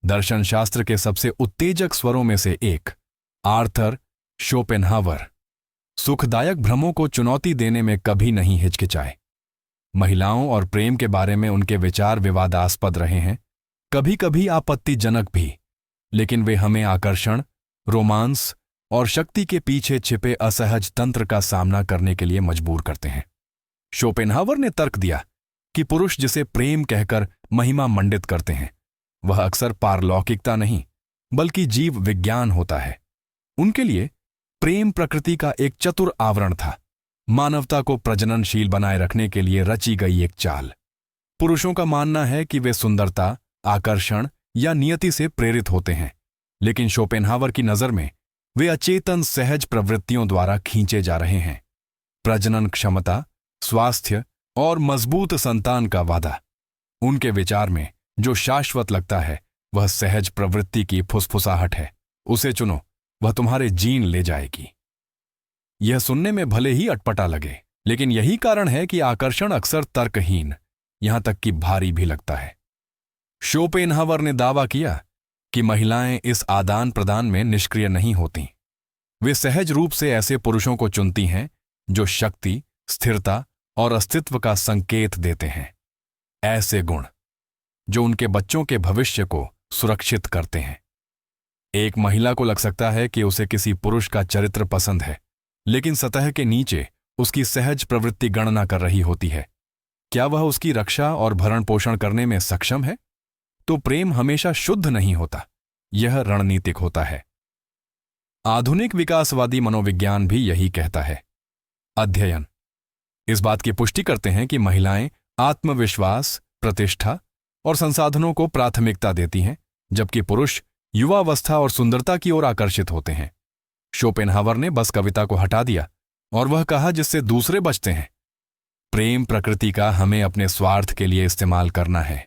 दर्शन शास्त्र के सबसे उत्तेजक स्वरों में से एक, आर्थर शोपेनहावर, सुखदायक भ्रमों को चुनौती देने में कभी नहीं हिचकिचाए। महिलाओं और प्रेम के बारे में उनके विचार विवादास्पद रहे हैं, कभी कभी आपत्तिजनक भी, लेकिन वे हमें आकर्षण, रोमांस और शक्ति के पीछे छिपे असहज तंत्र का सामना करने के लिए मजबूर करते हैं। शोपेनहावर ने तर्क दिया कि पुरुष जिसे प्रेम कहकर महिमा मंडित करते हैं, वह अक्सर पारलौकिकता नहीं बल्कि जीव विज्ञान होता है। उनके लिए प्रेम प्रकृति का एक चतुर आवरण था, मानवता को प्रजननशील बनाए रखने के लिए रची गई एक चाल। पुरुषों का मानना है कि वे सुंदरता, आकर्षण या नियति से प्रेरित होते हैं, लेकिन शोपेनहावर की नजर में वे अचेतन सहज प्रवृत्तियों द्वारा खींचे जा रहे हैं। प्रजनन क्षमता, स्वास्थ्य और मजबूत संतान का वादा। उनके विचार में जो शाश्वत लगता है वह सहज प्रवृत्ति की फुसफुसाहट है। उसे चुनो, वह तुम्हारे जीन ले जाएगी। यह सुनने में भले ही अटपटा लगे, लेकिन यही कारण है कि आकर्षण अक्सर तर्कहीन, यहां तक कि भारी भी लगता है। शोपेनहावर ने दावा किया कि महिलाएं इस आदान प्रदान में निष्क्रिय नहीं होती। वे सहज रूप से ऐसे पुरुषों को चुनती हैं जो शक्ति, स्थिरता और अस्तित्व का संकेत देते हैं। ऐसे गुण जो उनके बच्चों के भविष्य को सुरक्षित करते हैं। एक महिला को लग सकता है कि उसे किसी पुरुष का चरित्र पसंद है, लेकिन सतह के नीचे उसकी सहज प्रवृत्ति गणना कर रही होती है। क्या वह उसकी रक्षा और भरण पोषण करने में सक्षम है? तो प्रेम हमेशा शुद्ध नहीं होता, यह रणनीतिक होता है। आधुनिक विकासवादी मनोविज्ञान भी यही कहता है। अध्ययन इस बात की पुष्टि करते हैं कि महिलाएं आत्मविश्वास, प्रतिष्ठा और संसाधनों को प्राथमिकता देती हैं, जबकि पुरुष युवावस्था और सुंदरता की ओर आकर्षित होते हैं। शोपेनहावर ने बस कविता को हटा दिया और वह कहा जिससे दूसरे बचते हैं। प्रेम प्रकृति का हमें अपने स्वार्थ के लिए इस्तेमाल करना है।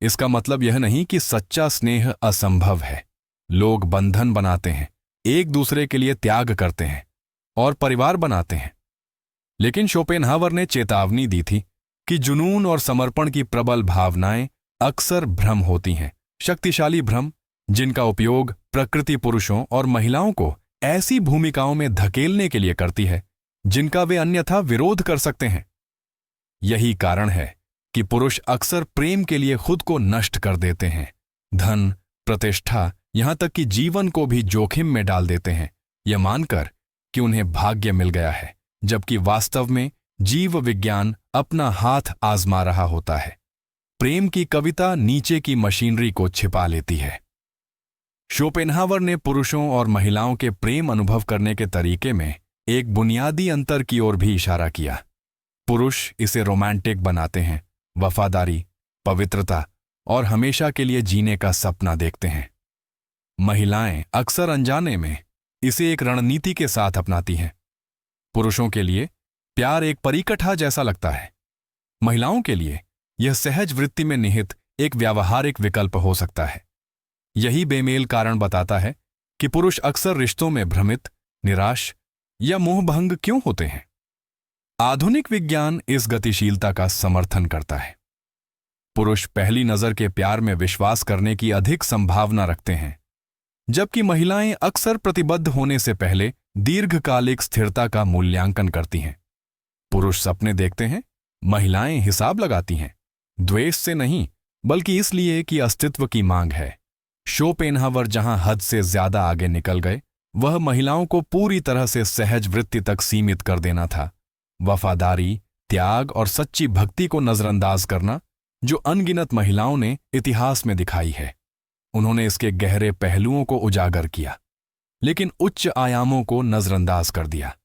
इसका मतलब यह नहीं कि सच्चा स्नेह असंभव है। लोग बंधन बनाते हैं, एक दूसरे के लिए त्याग करते हैं और परिवार बनाते हैं। लेकिन शोपेनहावर ने चेतावनी दी थी कि जुनून और समर्पण की प्रबल भावनाएं अक्सर भ्रम होती हैं, शक्तिशाली भ्रम, जिनका उपयोग प्रकृति पुरुषों और महिलाओं को ऐसी भूमिकाओं में धकेलने के लिए करती है जिनका वे अन्यथा विरोध कर सकते हैं। यही कारण है कि पुरुष अक्सर प्रेम के लिए खुद को नष्ट कर देते हैं, धन, प्रतिष्ठा, यहां तक कि जीवन को भी जोखिम में डाल देते हैं, यह मानकर कि उन्हें भाग्य मिल गया है, जबकि वास्तव में जीव विज्ञान अपना हाथ आजमा रहा होता है। प्रेम की कविता नीचे की मशीनरी को छिपा लेती है। शोपेनहावर ने पुरुषों और महिलाओं के प्रेम अनुभव करने के तरीके में एक बुनियादी अंतर की ओर भी इशारा किया। पुरुष इसे रोमांटिक बनाते हैं, वफादारी, पवित्रता और हमेशा के लिए जीने का सपना देखते हैं। महिलाएं अक्सर अनजाने में इसे एक रणनीति के साथ अपनाती हैं। पुरुषों के लिए प्यार एक परिकठा जैसा लगता है, महिलाओं के लिए यह सहज वृत्ति में निहित एक व्यावहारिक विकल्प हो सकता है। यही बेमेल कारण बताता है कि पुरुष अक्सर रिश्तों में भ्रमित, निराश या मोहभंग क्यों होते हैं। आधुनिक विज्ञान इस गतिशीलता का समर्थन करता है। पुरुष पहली नजर के प्यार में विश्वास करने की अधिक संभावना रखते हैं, जबकि महिलाएं अक्सर प्रतिबद्ध होने से पहले दीर्घकालिक स्थिरता का मूल्यांकन करती हैं। पुरुष सपने देखते हैं, महिलाएं हिसाब लगाती हैं, द्वेष से नहीं बल्कि इसलिए कि अस्तित्व की मांग है। शोपेनहावर जहां हद से ज्यादा आगे निकल गए, वह महिलाओं को पूरी तरह से सहज वृत्ति तक सीमित कर देना था। वफादारी, त्याग और सच्ची भक्ति को नजरअंदाज करना, जो अनगिनत महिलाओं ने इतिहास में दिखाई है। उन्होंने इसके गहरे पहलुओं को उजागर किया, लेकिन उच्च आयामों को नजरअंदाज कर दिया।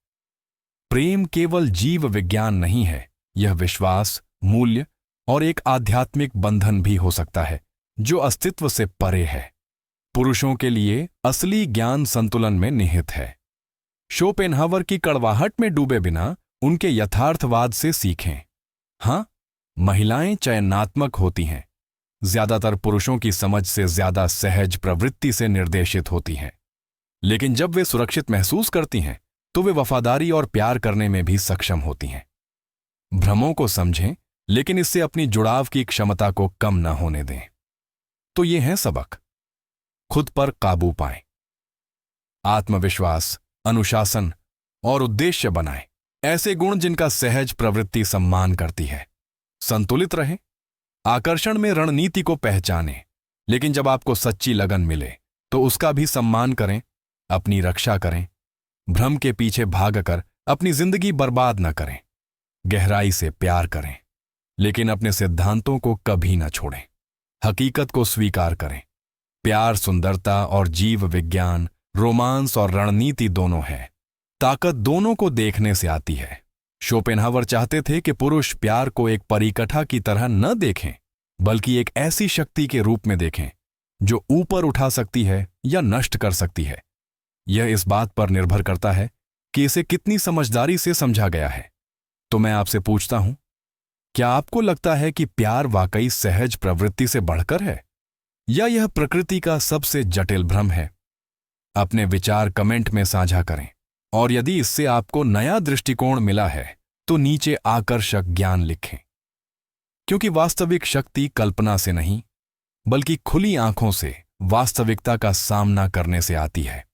प्रेम केवल जीव विज्ञान नहीं है, यह विश्वास, मूल्य और एक आध्यात्मिक बंधन भी हो सकता है जो अस्तित्व से परे है। पुरुषों के लिए असली ज्ञान संतुलन में निहित है। शोपेनहावर की कड़वाहट में डूबे बिना उनके यथार्थवाद से सीखें। हां, महिलाएं चयनात्मक होती हैं, ज्यादातर पुरुषों की समझ से ज्यादा सहज प्रवृत्ति से निर्देशित होती हैं, लेकिन जब वे सुरक्षित महसूस करती हैं तो वे वफादारी और प्यार करने में भी सक्षम होती हैं। भ्रमों को समझें, लेकिन इससे अपनी जुड़ाव की क्षमता को कम न होने दें। तो ये हैं सबक। खुद पर काबू पाएं, आत्मविश्वास, अनुशासन और उद्देश्य बनाएं, ऐसे गुण जिनका सहज प्रवृत्ति सम्मान करती है। संतुलित रहें, आकर्षण में रणनीति को पहचानें, लेकिन जब आपको सच्ची लगन मिले तो उसका भी सम्मान करें, अपनी रक्षा करें। भ्रम के पीछे भागकर अपनी जिंदगी बर्बाद न करें। गहराई से प्यार करें, लेकिन अपने सिद्धांतों को कभी न छोड़ें। हकीकत को स्वीकार करें। प्यार सुंदरता और जीव विज्ञान, रोमांस और रणनीति दोनों है। ताकत दोनों को देखने से आती है। शोपेनहावर चाहते थे कि पुरुष प्यार को एक परिकथा की तरह न देखें, बल्कि एक ऐसी शक्ति के रूप में देखें जो ऊपर उठा सकती है या नष्ट कर सकती है। यह इस बात पर निर्भर करता है कि इसे कितनी समझदारी से समझा गया है। तो मैं आपसे पूछता हूं, क्या आपको लगता है कि प्यार वाकई सहज प्रवृत्ति से बढ़कर है, या यह प्रकृति का सबसे जटिल भ्रम है? अपने विचार कमेंट में साझा करें, और यदि इससे आपको नया दृष्टिकोण मिला है तो नीचे आकर्षक ज्ञान लिखें, क्योंकि वास्तविक शक्ति कल्पना से नहीं, बल्कि खुली आंखों से वास्तविकता का सामना करने से आती है।